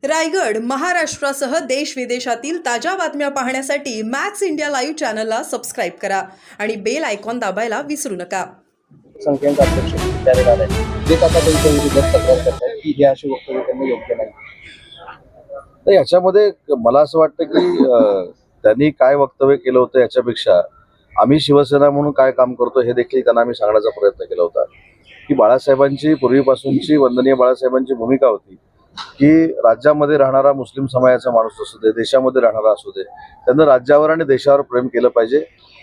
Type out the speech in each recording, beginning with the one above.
रायगड महाराष्ट्रासह देश विदेशातील ताज्या बातम्या पाहण्यासाठी मॅक्स इंडिया लाईव्ह चॅनलला सबस्क्राईब करा आणि बेल आयकॉन दाबायला विसरू नका. संख्येचा अध्यक्ष विचारले आले जे आता त्यांच्या विरोधात तक्रार करतात की हे अशी वक्तव्य त्यांना योग्य नाही. तर याच्यामध्ये मला असं वाटतं की त्यांनी काय वक्तव्य केलं होतं याच्यापेक्षा आम्ही शिवसेना म्हणून काय काम करतो हे देखील त्यांना आम्ही सांगण्याचा प्रयत्न केला होता की बाळासाहेबांची पूर्वीपासूनची वंदनीय बाळासाहेबांची भूमिका होती की राज्यामध्ये राहणारा मुस्लिम समाजाचा माणूस असू दे, देशामध्ये राहणारा असू दे, त्यांना राज्यावर आणि देशावर प्रेम केलं पाहिजे.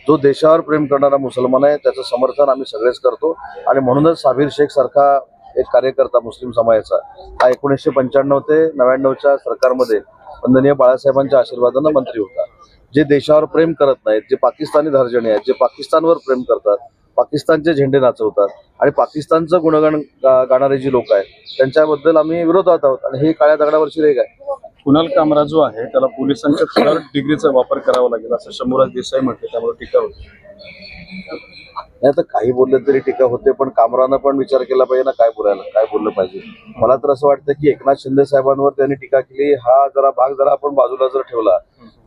जो देशावर प्रेम करणारा मुसलमान आहे त्याचं समर्थन आम्ही सगळेच करतो आणि म्हणूनच साबीर शेख सारखा एक कार्यकर्ता मुस्लिम समाजाचा हा 1995 ते 99च्या सरकारमध्ये वंदनीय बाळासाहेबांच्या आशीर्वादानं मंत्री होता. जे देशावर प्रेम करत नाहीत, जे पाकिस्तानी धार्जणी आहेत, जे पाकिस्तानवर प्रेम करतात, पाकिस्तानचे झेंडे नाचवतात आणि पाकिस्तानचं गुणगान गाणारे जी लोक आहेत त्यांच्याबद्दल आम्ही विरोधात आहोत आणि ही काळ्या दगडावरची रेघ आहे. कुणाल कामरा जो आहे त्याला पोलिसांच्या थर्ड डिग्रीचा वापर करावा लागेल असं शंभूराज देसाई म्हटले, त्यामुळे टीका होती. नाही तर काही बोलले तरी टीका होते, पण कामरानं पण विचार केला पाहिजे ना काय बोललं पाहिजे. मला तर असं वाटतं की एकनाथ शिंदे साहेबांवर त्यांनी टीका केली हा भाग जरा आपण बाजूला जर ठेवला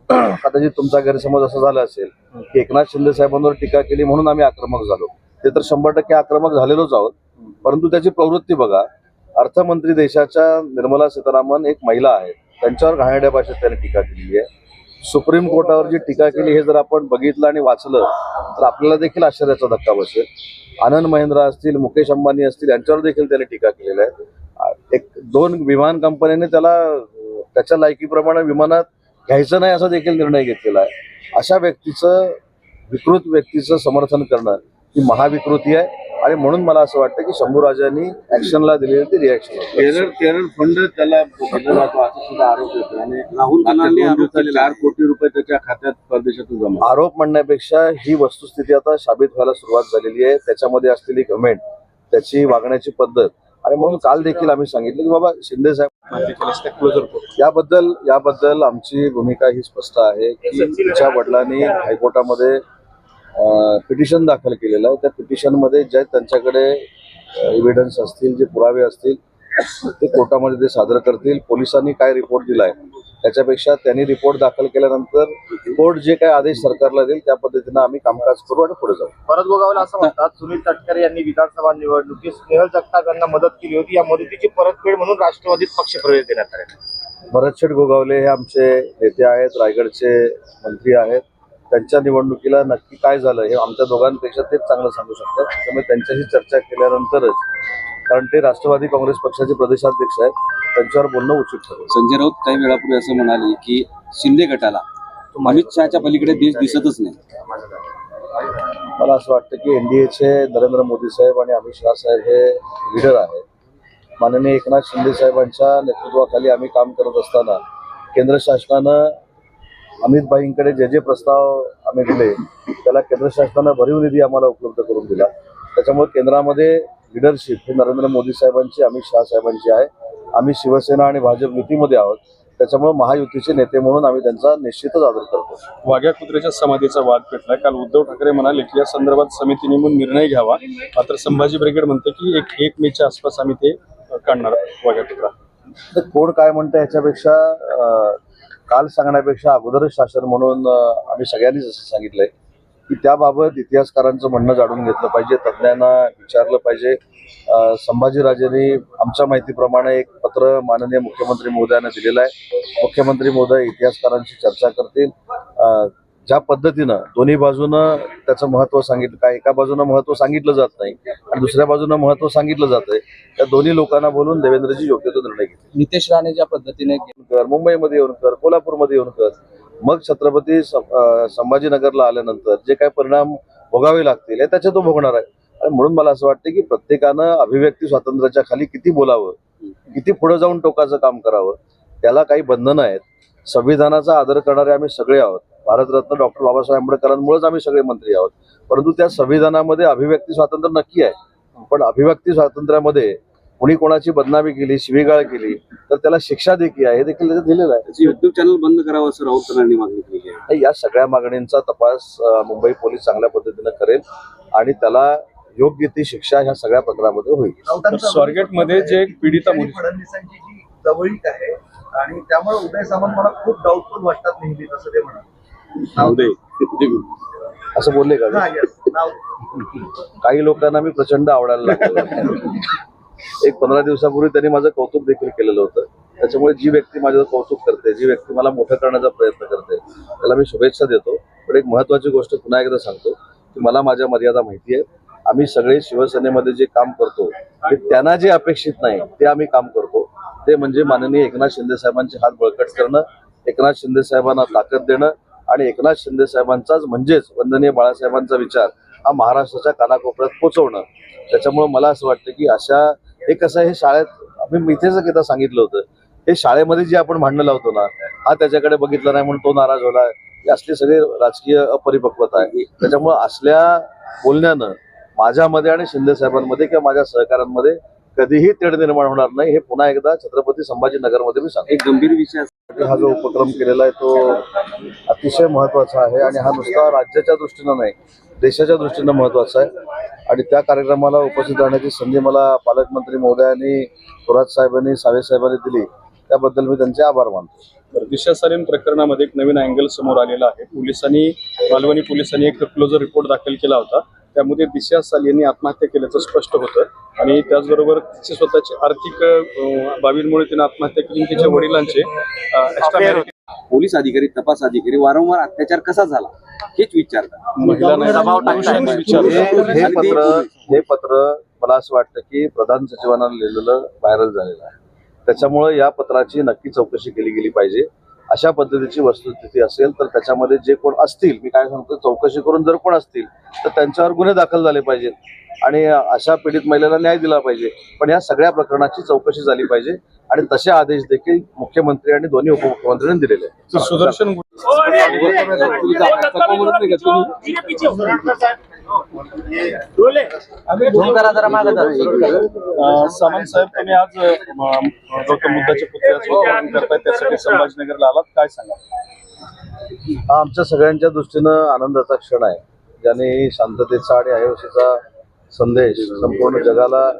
कदाचित तुमचा गैरसमज असं झाला असेल की एकनाथ शिंदे साहेबांवर टीका केली म्हणून आम्ही आक्रमक झालो. ते तर 100% आक्रमक झालेलोच आहोत, परंतु त्याची प्रवृत्ती बघा. अर्थमंत्री देशाच्या निर्मला सीतारामन एक महिला आहेत, त्यांच्यावर घाणेरड्या भाषेत त्यांनी टीका केलेली आहे. सुप्रीम कोर्टावर जी टीका केली हे जर आपण बघितलं आणि वाचलं तर आपल्याला देखील आश्चर्याचा धक्का बसेल. आनंद महिंद्रा असतील, मुकेश अंबानी असतील यांच्यावर देखील त्यांनी टीका केलेली आहे. 1-2 विमान कंपन्यांनी त्याला त्याच्या लायकीप्रमाणे विमानात घ्यायचं नाही असा देखील निर्णय घेतलेला आहे. अशा विकृत व्यक्तीचं समर्थन करणं ही महाविकृती आहे आणि म्हणून मला असं वाटतं की शंभूराजांनी ऍक्शनला दिलेली ती रिॲक्शन. केरळ फंड त्याला दिला जातो असा सुद्धा आरोप येतो आणि राहुल गांधी आरोप केलेला 4 कोटी रुपये त्याच्या खात्यात परदेशातून जमा. आरोप म्हणण्यापेक्षा ही वस्तुस्थिती आता साबित व्हायला सुरुवात झालेली आहे. त्याच्यामध्ये असलेली कमेंट, त्याची वागण्याची पद्धत आणि म्हणून काल देखील आम्ही सांगितलं की बाबा शिंदे साहेब याबद्दल आमची भूमिका ही स्पष्ट आहे की तिच्या वडिलांनी हायकोर्टामध्ये पिटिशन दाखल केलेलं आहे. त्या पिटिशनमध्ये जे त्यांच्याकडे एव्हिडन्स असतील, जे पुरावे असतील ते कोर्टामध्ये ते सादर करतील. पोलिसांनी काय रिपोर्ट दिलाय त्याच्यापेक्षा त्यांनी रिपोर्ट दाखल केल्यानंतर कोर्ट जे काय आदेश सरकारला देईल त्या पद्धतीनं आम्ही कामकाज करू आणि पुढे जाऊ. परत गोगावला असं म्हणतात सुनील तटकरे यांनी विधानसभा निवडणुकीत स्नेहल जगताप यांना मदत केली होती, या मदतीची परतफेड म्हणून राष्ट्रवादीत पक्षप्रवेश देण्यात आला. भरतशेठ गोगावले हे आमचे नेते आहेत, रायगडचे मंत्री आहेत. त्यांच्या निवडणुकीला नक्की काय झालं हे आमच्या दोघांपेक्षा तेच चांगलं सांगू शकतात. त्यामुळे त्यांच्याशी चर्चा केल्यानंतरच, कारण ते राष्ट्रवादी काँग्रेस पक्षाचे प्रदेशाध्यक्ष आहेत, त्यांच्यावर बोलणं उचित ठरेल. संजय राऊत काही वेळापूर्वी असं म्हणाले की शिंदे गटाला अमित शहाच्या पलीकडे देश दिसतच नाही. मला असं वाटतं की एनडीएचे नरेंद्र मोदी साहेब आणि अमित शहा साहेब हे लीडर आहेत. माननीय एकनाथ शिंदे साहेबांच्या नेतृत्वाखाली आम्ही काम करत असताना केंद्र शासनानं अमित भाईंकडे जे प्रस्ताव आम्ही दिले त्याला केंद्र शासनानं भरीव निधी आम्हाला उपलब्ध करून दिला. त्याच्यामुळे केंद्रामध्ये लिडरशिप ही नरेंद्र मोदी साहेबांची, अमित शहा साहेबांची आहे. आम्ही शिवसेना आणि भाजप युतीमध्ये आहोत, त्याच्यामुळे महायुतीचे नेते म्हणून आम्ही त्यांचा निश्चितच आदर करतो. वाघ्या कुत्र्याच्या समाधीचा वाद पेटला. काल उद्धव ठाकरे म्हणाले की या संदर्भात समिती नेमून निर्णय घ्यावा, मात्र संभाजी ब्रिगेड म्हणते की 1 मेच्या आसपास आम्ही ते काढणार वाघ्या कुत्रा. तर कोण काय म्हणतं याच्यापेक्षा काल सांगण्यापेक्षा अगोदरच शासन म्हणून आम्ही सगळ्यांनीच असं सांगितलंय की त्याबाबत इतिहासकारांचं म्हणणं जाणून घेतलं पाहिजे, तज्ज्ञांना विचारलं पाहिजे. संभाजीराजेंनी आमच्या माहितीप्रमाणे एक पत्र माननीय मुख्यमंत्री महोदयांना दिलेलं आहे. मुख्यमंत्री महोदय इतिहासकारांशी चर्चा करतील. ज्या पद्धतीनं दोन्ही बाजूनं त्याचं महत्त्व सांगितलं, काय एका बाजूनं महत्त्व सांगितलं जात नाही आणि दुसऱ्या बाजूनं महत्त्व सांगितलं जातंय, त्या दोन्ही लोकांना बोलून देवेंद्रजी योग्य तो निर्णय घेतील. नितेश राणे ज्या पद्धतीने मुंबईमध्ये येऊन कर, कोल्हापूरमध्ये येऊन कर, मग छत्रपती संभाजीनगरला आल्यानंतर जे काही परिणाम भोगावे लागतील हे त्याच्या तो भोगणार आहे. आणि म्हणून मला असं वाटतं की प्रत्येकानं अभिव्यक्ती स्वातंत्र्याच्या खाली किती बोलावं, किती पुढे जाऊन टोकाचं काम करावं, त्याला काही बंधनं आहेत. संविधानाचा आदर करणारे आम्ही सगळे आहोत. भारतरत्न डॉक्टर बाबासाहेब आंबेडकरांमुळेच आम्ही सगळे मंत्री आहोत. परंतु त्या संविधानामध्ये अभिव्यक्ती स्वातंत्र्य नक्की आहे, पण अभिव्यक्ती स्वातंत्र्यामध्ये कुणी कोणाची बदनामी केली, शिवीगाळ केली तर त्याला शिक्षा देखील आहे, हे देखील त्याच्यात दिलेलं आहे. युट्यूब चॅनल बंद करावं असं राऊतांनी मागणी केली आहे. या सगळ्या मागणींचा तपास मुंबई पोलीस चांगल्या पद्धतीनं करेल आणि त्याला योग्य ती शिक्षा ह्या सगळ्या प्रकारामध्ये होईल. स्वारगेटमध्ये जे पीडिता फडणवीसांची जी जवळीक आहे आणि त्यामुळे उदय सामंत मला खूप डाऊटफुल वाटतात नेहमी, तसं ते म्हणा. असं बोलले का ते? काही लोकांना मी प्रचंड आवडायला लागलो. एक 15 दिवसापूर्वी त्यांनी माझं कौतुक देखील केलेलं होतं. त्याच्यामुळे जी व्यक्ती माझं कौतुक करते, जी व्यक्ती मला मोठं करण्याचा प्रयत्न करते, त्याला मी शुभेच्छा देतो. पण एक महत्वाची गोष्ट पुन्हा एकदा सांगतो की मला माझ्या मर्यादा माहिती आहे. आम्ही सगळे शिवसेनेमध्ये जे काम करतो ते त्यांना जे अपेक्षित नाही ते आम्ही काम करतो. ते म्हणजे माननीय एकनाथ शिंदे साहेबांचे हात बळकट करणं, एकनाथ शिंदे साहेबांना ताकद देणं आणि एकनाथ शिंदे साहेबांचाच म्हणजेच वंदनीय बाळासाहेबांचा विचार हा महाराष्ट्राच्या कानाकोपऱ्यात पोहोचवणं. त्याच्यामुळे मला असं वाटतं की अशा हे कसं हे शाळेत आम्ही इथेच एकदा सांगितलं होतं, हे शाळेमध्ये जे आपण भांडणं लावतो ना, हा त्याच्याकडे बघितलं नाही म्हणून तो नाराज झाला, हे असले सगळे राजकीय अपरिपक्वता आहे. त्याच्यामुळे असल्या बोलण्यानं माझ्यामध्ये आणि शिंदे साहेबांमध्ये किंवा माझ्या सहकाऱ्यांमध्ये कधीही तेढ निर्माण होणार नाही. हे पुन्हा एकदा छत्रपती संभाजीनगरमध्ये मी सांगतो. एक गंभीर विषय हा जो उपक्रम केलेला आहे तो अतिशय महत्वाचा आहे आणि हा नुसता राज्याच्या दृष्टीनं नाही, देशाच्या दृष्टीनं महत्वाचा आहे. आणि त्या कार्यक्रमाला उपस्थित राहण्याची संधी मला पालकमंत्री महोदयांनी, थोरात साहेबांनी, सावे साहेबांनी दिली, त्याबद्दल मी त्यांचे आभार मानतो. तर दिशा सालीन प्रकरणामध्ये एक नवीन अँगल समोर आलेला आहे. मालवणी पोलिसांनी एक क्लोजर रिपोर्ट दाखल केला होता. त्यामध्ये दिशा साली यांनी आत्महत्या केल्याचं स्पष्ट होतं आणि त्याचबरोबर तिची स्वतःची आर्थिक बाबींमुळे तिने आत्महत्या केली. तिच्या वडिलांचे एक्स्ट्रा पोलीस अधिकारी, तपास अधिकारी वारंवार अत्याचार कसा झाला हेच विचारतात. हे पत्र मला असं वाटतं की प्रधान सचिवांना लिहिलेलं व्हायरल झालेलं आहे. त्याच्यामुळे या पत्राची नक्की चौकशी केली गेली पाहिजे. अशा पद्धतीची वस्तुस्थिती असेल तर त्याच्यामध्ये जे कोण असतील, मी काय सांगतो, चौकशी करून जर कोण असतील तर त्यांच्यावर गुन्हे दाखल झाले पाहिजेत आणि अशा पीडित महिलेला न्याय दिला पाहिजे. पण या सगळ्या प्रकरणाची चौकशी झाली पाहिजे आणि तसे आदेश देखील मुख्यमंत्री आणि दोन्ही उपमुख्यमंत्र्यांनी दिलेले आहेत. सुदर्शन सामंत साहेब, तुम्ही आज गौतम बुद्धाच्या पुतळ्याचं उद्घाटन करताय, त्यासाठी संभाजीनगरला आलात, काय सांगा? हा आमच्या सगळ्यांच्या दृष्टीनं आनंदाचा क्षण आहे, ज्याने शांततेचा आणि अहिंसेचा संदेश संपूर्ण जगाला